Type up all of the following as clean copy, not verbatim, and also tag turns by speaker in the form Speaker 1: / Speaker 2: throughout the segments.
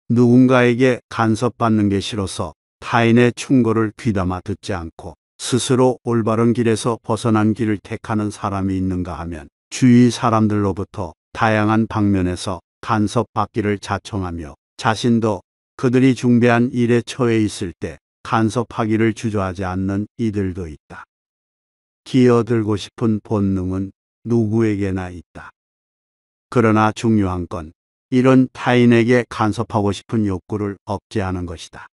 Speaker 1: 누군가에게 간섭받는 게 싫어서 타인의 충고를 귀담아 듣지 않고 스스로 올바른 길에서 벗어난 길을 택하는 사람이 있는가 하면 주위 사람들로부터 다양한 방면에서 간섭받기를 자청하며 자신도 그들이 중대한 일에 처해 있을 때 간섭하기를 주저하지 않는 이들도 있다. 기어들고 싶은 본능은 누구에게나 있다. 그러나 중요한 건 이런 타인에게 간섭하고 싶은 욕구를 억제하는 것이다.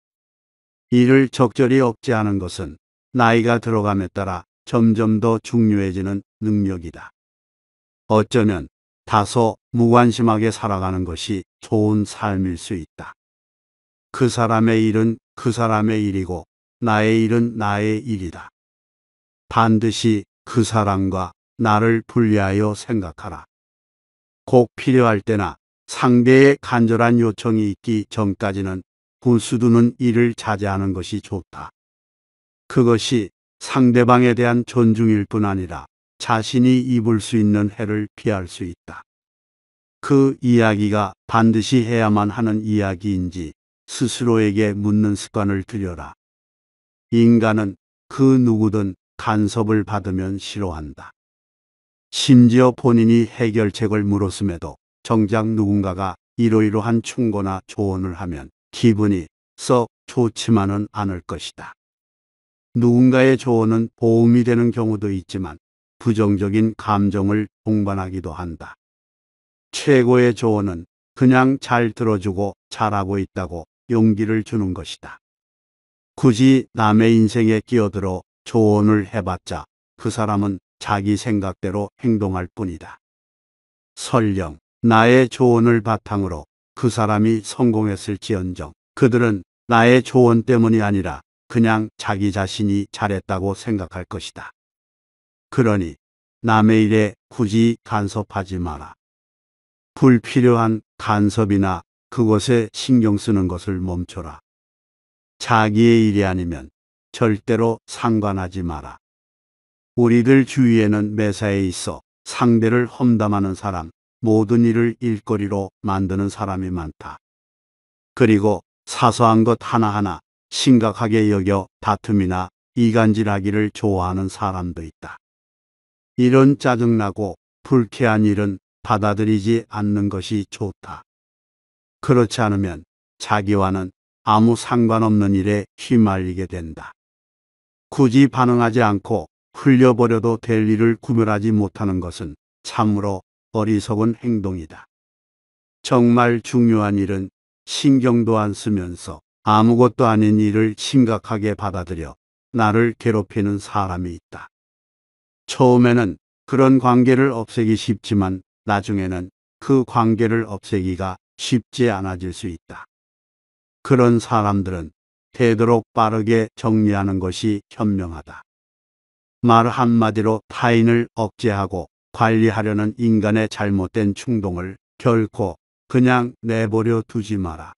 Speaker 1: 이를 적절히 억제하는 것은 나이가 들어감에 따라 점점 더 중요해지는 능력이다. 어쩌면 다소 무관심하게 살아가는 것이 좋은 삶일 수 있다. 그 사람의 일은 그 사람의 일이고 나의 일은 나의 일이다. 반드시 그 사람과 나를 분리하여 생각하라. 꼭 필요할 때나 상대의 간절한 요청이 있기 전까지는 분수두는 일을 자제하는 것이 좋다. 그것이 상대방에 대한 존중일 뿐 아니라 자신이 입을 수 있는 해를 피할 수 있다. 그 이야기가 반드시 해야만 하는 이야기인지 스스로에게 묻는 습관을 들여라. 인간은 그 누구든 간섭을 받으면 싫어한다. 심지어 본인이 해결책을 물었음에도 정작 누군가가 이러이러한 충고나 조언을 하면 기분이 썩 좋지만은 않을 것이다. 누군가의 조언은 도움이 되는 경우도 있지만 부정적인 감정을 동반하기도 한다. 최고의 조언은 그냥 잘 들어주고 잘하고 있다고 용기를 주는 것이다. 굳이 남의 인생에 끼어들어 조언을 해봤자 그 사람은 자기 생각대로 행동할 뿐이다. 설령 나의 조언을 바탕으로 그 사람이 성공했을지언정 그들은 나의 조언 때문이 아니라 그냥 자기 자신이 잘했다고 생각할 것이다. 그러니 남의 일에 굳이 간섭하지 마라. 불필요한 간섭이나 그것에 신경 쓰는 것을 멈춰라. 자기의 일이 아니면 절대로 상관하지 마라. 우리들 주위에는 매사에 있어 상대를 험담하는 사람, 모든 일을 일거리로 만드는 사람이 많다. 그리고 사소한 것 하나하나 심각하게 여겨 다툼이나 이간질하기를 좋아하는 사람도 있다. 이런 짜증나고 불쾌한 일은 받아들이지 않는 것이 좋다. 그렇지 않으면 자기와는 아무 상관없는 일에 휘말리게 된다. 굳이 반응하지 않고 흘려버려도 될 일을 구별하지 못하는 것은 참으로 어리석은 행동이다. 정말 중요한 일은 신경도 안 쓰면서 아무것도 아닌 일을 심각하게 받아들여 나를 괴롭히는 사람이 있다. 처음에는 그런 관계를 없애기 쉽지만 나중에는 그 관계를 없애기가 쉽지 않아질 수 있다. 그런 사람들은 되도록 빠르게 정리하는 것이 현명하다. 말 한마디로 타인을 억제하고 관리하려는 인간의 잘못된 충동을 결코 그냥 내버려 두지 마라.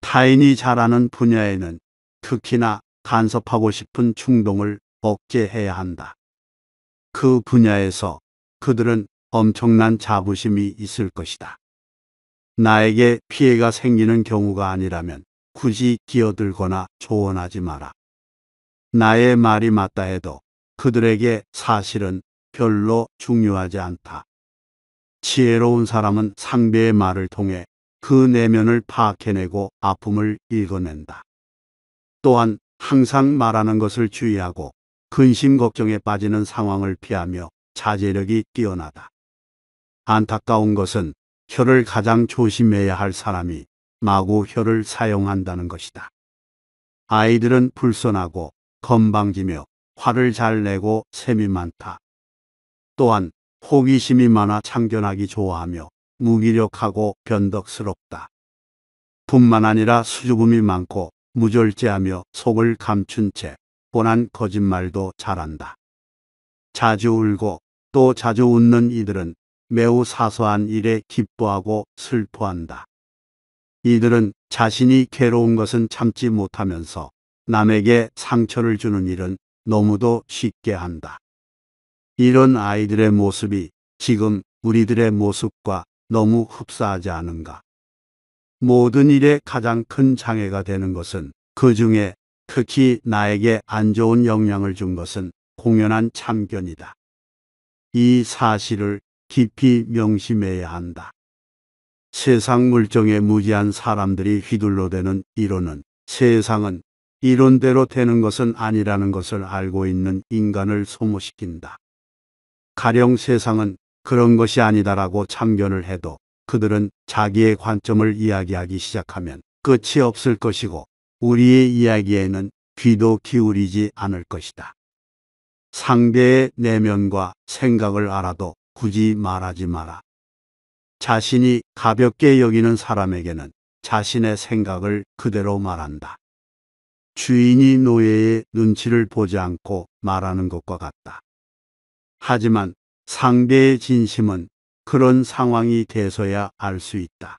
Speaker 1: 타인이 잘하는 분야에는 특히나 간섭하고 싶은 충동을 억제해야 한다. 그 분야에서 그들은 엄청난 자부심이 있을 것이다. 나에게 피해가 생기는 경우가 아니라면 굳이 끼어들거나 조언하지 마라. 나의 말이 맞다 해도 그들에게 사실은 별로 중요하지 않다. 지혜로운 사람은 상대의 말을 통해 그 내면을 파악해내고 아픔을 읽어낸다. 또한 항상 말하는 것을 주의하고 근심 걱정에 빠지는 상황을 피하며 자제력이 뛰어나다. 안타까운 것은 혀를 가장 조심해야 할 사람이 마구 혀를 사용한다는 것이다. 아이들은 불손하고 건방지며 화를 잘 내고 셈이 많다. 또한 호기심이 많아 참견하기 좋아하며 무기력하고 변덕스럽다. 뿐만 아니라 수줍음이 많고 무절제하며 속을 감춘 채 뻔한 거짓말도 잘한다. 자주 울고 또 자주 웃는 이들은 매우 사소한 일에 기뻐하고 슬퍼한다. 이들은 자신이 괴로운 것은 참지 못하면서 남에게 상처를 주는 일은 너무도 쉽게 한다. 이런 아이들의 모습이 지금 우리들의 모습과 너무 흡사하지 않은가? 모든 일에 가장 큰 장애가 되는 것은, 그 중에 특히 나에게 안 좋은 영향을 준 것은 공연한 참견이다. 이 사실을 깊이 명심해야 한다. 세상 물정에 무지한 사람들이 휘둘러대는 이론은, 세상은 이론대로 되는 것은 아니라는 것을 알고 있는 인간을 소모시킨다. 가령 세상은 그런 것이 아니다라고 참견을 해도 그들은 자기의 관점을 이야기하기 시작하면 끝이 없을 것이고, 우리의 이야기에는 귀도 기울이지 않을 것이다. 상대의 내면과 생각을 알아도 굳이 말하지 마라. 자신이 가볍게 여기는 사람에게는 자신의 생각을 그대로 말한다. 주인이 노예의 눈치를 보지 않고 말하는 것과 같다. 하지만 상대의 진심은 그런 상황이 돼서야 알 수 있다.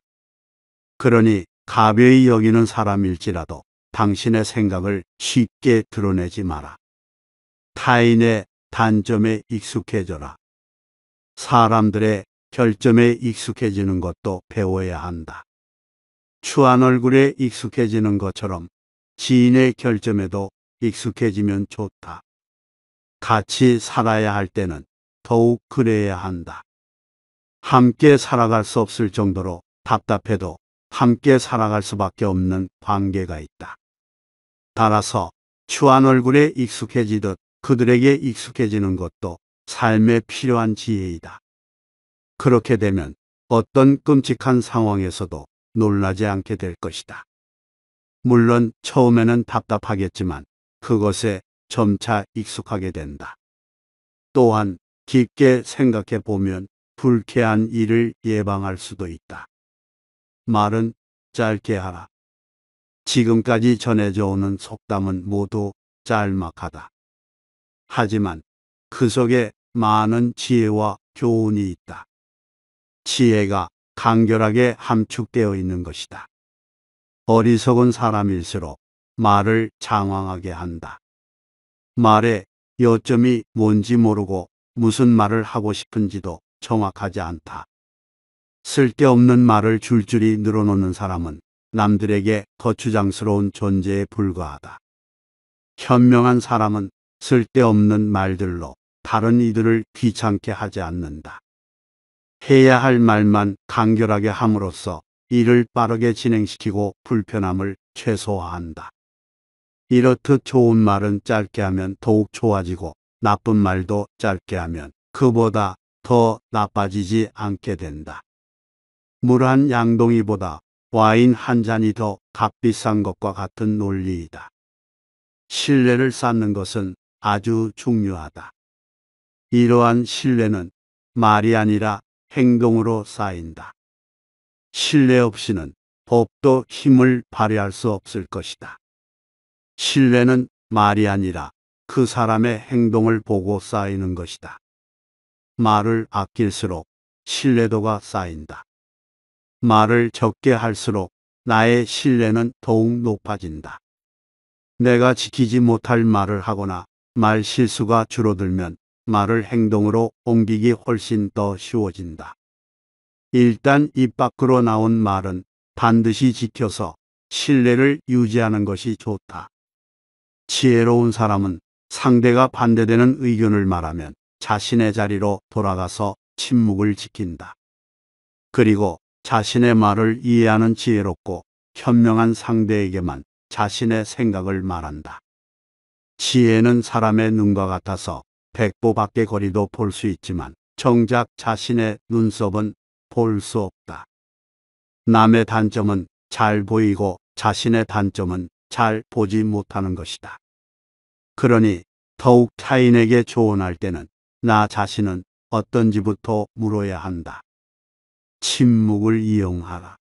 Speaker 1: 그러니 가벼이 여기는 사람일지라도 당신의 생각을 쉽게 드러내지 마라. 타인의 단점에 익숙해져라. 사람들의 결점에 익숙해지는 것도 배워야 한다. 추한 얼굴에 익숙해지는 것처럼 지인의 결점에도 익숙해지면 좋다. 같이 살아야 할 때는 더욱 그래야 한다. 함께 살아갈 수 없을 정도로 답답해도 함께 살아갈 수밖에 없는 관계가 있다. 따라서 추한 얼굴에 익숙해지듯 그들에게 익숙해지는 것도 삶에 필요한 지혜이다. 그렇게 되면 어떤 끔찍한 상황에서도 놀라지 않게 될 것이다. 물론 처음에는 답답하겠지만 그것에 점차 익숙하게 된다. 또한 깊게 생각해 보면 불쾌한 일을 예방할 수도 있다. 말은 짧게 하라. 지금까지 전해져 오는 속담은 모두 짤막하다. 하지만 그 속에 많은 지혜와 교훈이 있다. 지혜가 간결하게 함축되어 있는 것이다. 어리석은 사람일수록 말을 장황하게 한다. 말의 요점이 뭔지 모르고 무슨 말을 하고 싶은지도 정확하지 않다. 쓸데없는 말을 줄줄이 늘어놓는 사람은 남들에게 거추장스러운 존재에 불과하다. 현명한 사람은 쓸데없는 말들로 다른 이들을 귀찮게 하지 않는다. 해야 할 말만 간결하게 함으로써 일을 빠르게 진행시키고 불편함을 최소화한다. 이렇듯 좋은 말은 짧게 하면 더욱 좋아지고, 나쁜 말도 짧게 하면 그보다 더 나빠지지 않게 된다. 물 한 양동이보다 와인 한 잔이 더 값비싼 것과 같은 논리이다. 신뢰를 쌓는 것은 아주 중요하다. 이러한 신뢰는 말이 아니라 행동으로 쌓인다. 신뢰 없이는 법도 힘을 발휘할 수 없을 것이다. 신뢰는 말이 아니라 그 사람의 행동을 보고 쌓이는 것이다. 말을 아낄수록 신뢰도가 쌓인다. 말을 적게 할수록 나의 신뢰는 더욱 높아진다. 내가 지키지 못할 말을 하거나 말 실수가 줄어들면 말을 행동으로 옮기기 훨씬 더 쉬워진다. 일단 입 밖으로 나온 말은 반드시 지켜서 신뢰를 유지하는 것이 좋다. 지혜로운 사람은 상대가 반대되는 의견을 말하면 자신의 자리로 돌아가서 침묵을 지킨다. 그리고 자신의 말을 이해하는 지혜롭고 현명한 상대에게만 자신의 생각을 말한다. 지혜는 사람의 눈과 같아서 100보 밖의 거리도 볼 수 있지만 정작 자신의 눈썹은 볼 수 없다. 남의 단점은 잘 보이고 자신의 단점은 잘 보지 못하는 것이다. 그러니 더욱 타인에게 조언할 때는 나 자신은 어떤지부터 물어야 한다. 침묵을 이용하라.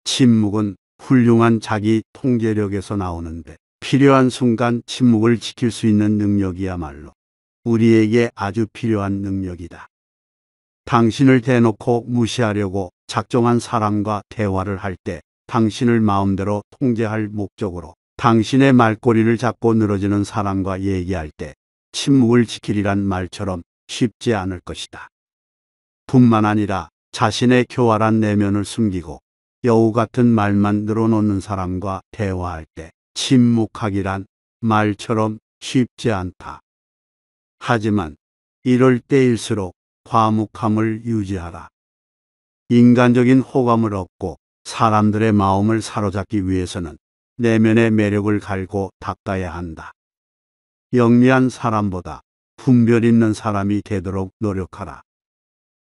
Speaker 1: 침묵은 훌륭한 자기 통제력에서 나오는데, 필요한 순간 침묵을 지킬 수 있는 능력이야말로 우리에게 아주 필요한 능력이다. 당신을 대놓고 무시하려고 작정한 사람과 대화를 할 때 당신을 마음대로 통제할 목적으로 당신의 말꼬리를 잡고 늘어지는 사람과 얘기할 때 침묵을 지키리란 말처럼 쉽지 않을 것이다. 뿐만 아니라 자신의 교활한 내면을 숨기고 여우 같은 말만 늘어놓는 사람과 대화할 때 침묵하기란 말처럼 쉽지 않다. 하지만 이럴 때일수록 과묵함을 유지하라. 인간적인 호감을 얻고 사람들의 마음을 사로잡기 위해서는 내면의 매력을 갈고 닦아야 한다. 영리한 사람보다 분별 있는 사람이 되도록 노력하라.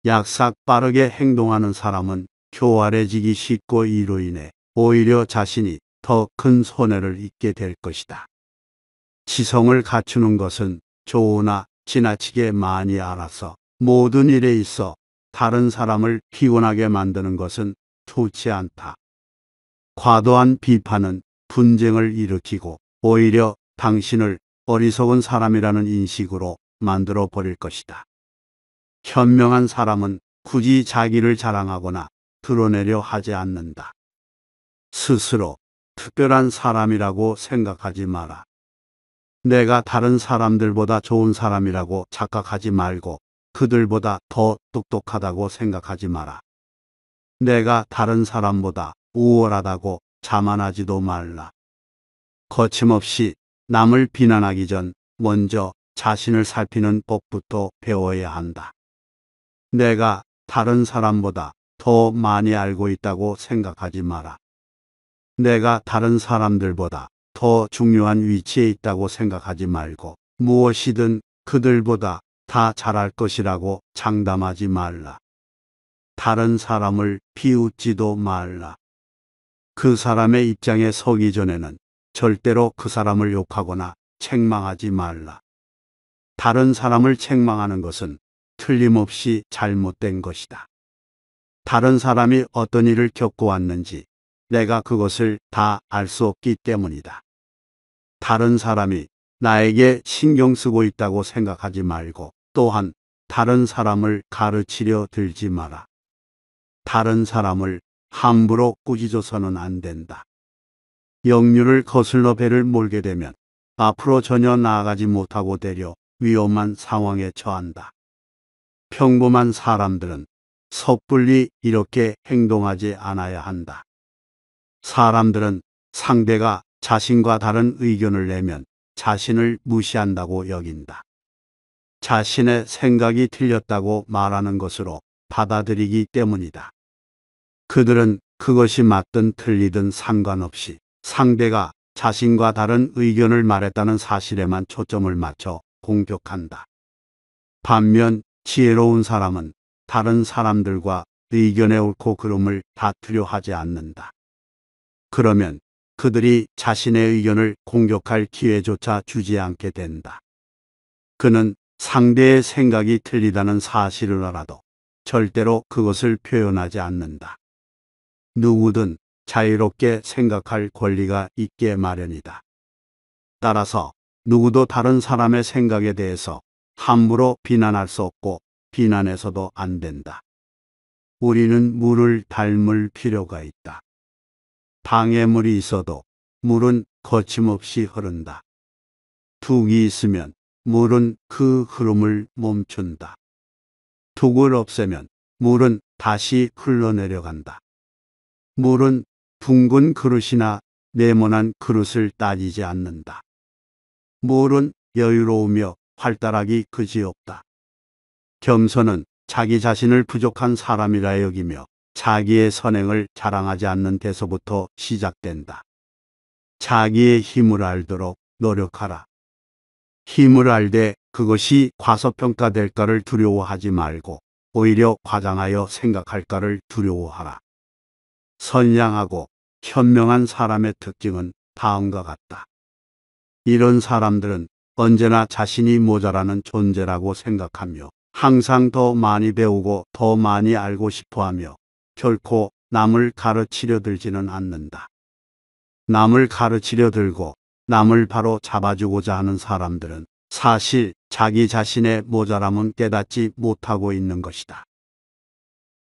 Speaker 1: 약삭 빠르게 행동하는 사람은 교활해지기 쉽고 이로 인해 오히려 자신이 더 큰 손해를 입게 될 것이다. 지성을 갖추는 것은 좋으나 지나치게 많이 알아서 모든 일에 있어 다른 사람을 피곤하게 만드는 것은 좋지 않다. 과도한 비판은 분쟁을 일으키고 오히려 당신을 어리석은 사람이라는 인식으로 만들어 버릴 것이다. 현명한 사람은 굳이 자기를 자랑하거나 드러내려 하지 않는다. 스스로 특별한 사람이라고 생각하지 마라. 내가 다른 사람들보다 좋은 사람이라고 착각하지 말고 그들보다 더 똑똑하다고 생각하지 마라. 내가 다른 사람보다 우월하다고 자만하지도 말라. 거침없이 남을 비난하기 전 먼저 자신을 살피는 법부터 배워야 한다. 내가 다른 사람보다 더 많이 알고 있다고 생각하지 마라. 내가 다른 사람들보다 더 중요한 위치에 있다고 생각하지 말고 무엇이든 그들보다 다 잘할 것이라고 장담하지 말라. 다른 사람을 비웃지도 말라. 그 사람의 입장에 서기 전에는 절대로 그 사람을 욕하거나 책망하지 말라. 다른 사람을 책망하는 것은 틀림없이 잘못된 것이다. 다른 사람이 어떤 일을 겪고 왔는지 내가 그것을 다 알 수 없기 때문이다. 다른 사람이 나에게 신경 쓰고 있다고 생각하지 말고 또한 다른 사람을 가르치려 들지 마라. 다른 사람을 함부로 꾸짖어서는 안 된다. 역류를 거슬러 배를 몰게 되면 앞으로 전혀 나아가지 못하고 되려 위험한 상황에 처한다. 평범한 사람들은 섣불리 이렇게 행동하지 않아야 한다. 사람들은 상대가 자신과 다른 의견을 내면 자신을 무시한다고 여긴다. 자신의 생각이 틀렸다고 말하는 것으로 받아들이기 때문이다. 그들은 그것이 맞든 틀리든 상관없이 상대가 자신과 다른 의견을 말했다는 사실에만 초점을 맞춰 공격한다. 반면 지혜로운 사람은 다른 사람들과 의견의 옳고 그름을 다투려 하지 않는다. 그러면 그들이 자신의 의견을 공격할 기회조차 주지 않게 된다. 그는 상대의 생각이 틀리다는 사실을 알아도 절대로 그것을 표현하지 않는다. 누구든 자유롭게 생각할 권리가 있게 마련이다. 따라서 누구도 다른 사람의 생각에 대해서 함부로 비난할 수 없고 비난해서도 안 된다. 우리는 물을 닮을 필요가 있다. 방해물이 있어도 물은 거침없이 흐른다. 둑이 있으면 물은 그 흐름을 멈춘다. 둑을 없애면 물은 다시 흘러내려간다. 물은 둥근 그릇이나 네모난 그릇을 따지지 않는다. 물은 여유로우며 활달하기 그지없다. 겸손은 자기 자신을 부족한 사람이라 여기며 자기의 선행을 자랑하지 않는 데서부터 시작된다. 자기의 힘을 알도록 노력하라. 힘을 알되 그것이 과소평가될까를 두려워하지 말고 오히려 과장하여 생각할까를 두려워하라. 선량하고 현명한 사람의 특징은 다음과 같다. 이런 사람들은 언제나 자신이 모자라는 존재라고 생각하며 항상 더 많이 배우고 더 많이 알고 싶어하며 결코 남을 가르치려 들지는 않는다. 남을 가르치려 들고 남을 바로 잡아주고자 하는 사람들은 사실 자기 자신의 모자람은 깨닫지 못하고 있는 것이다.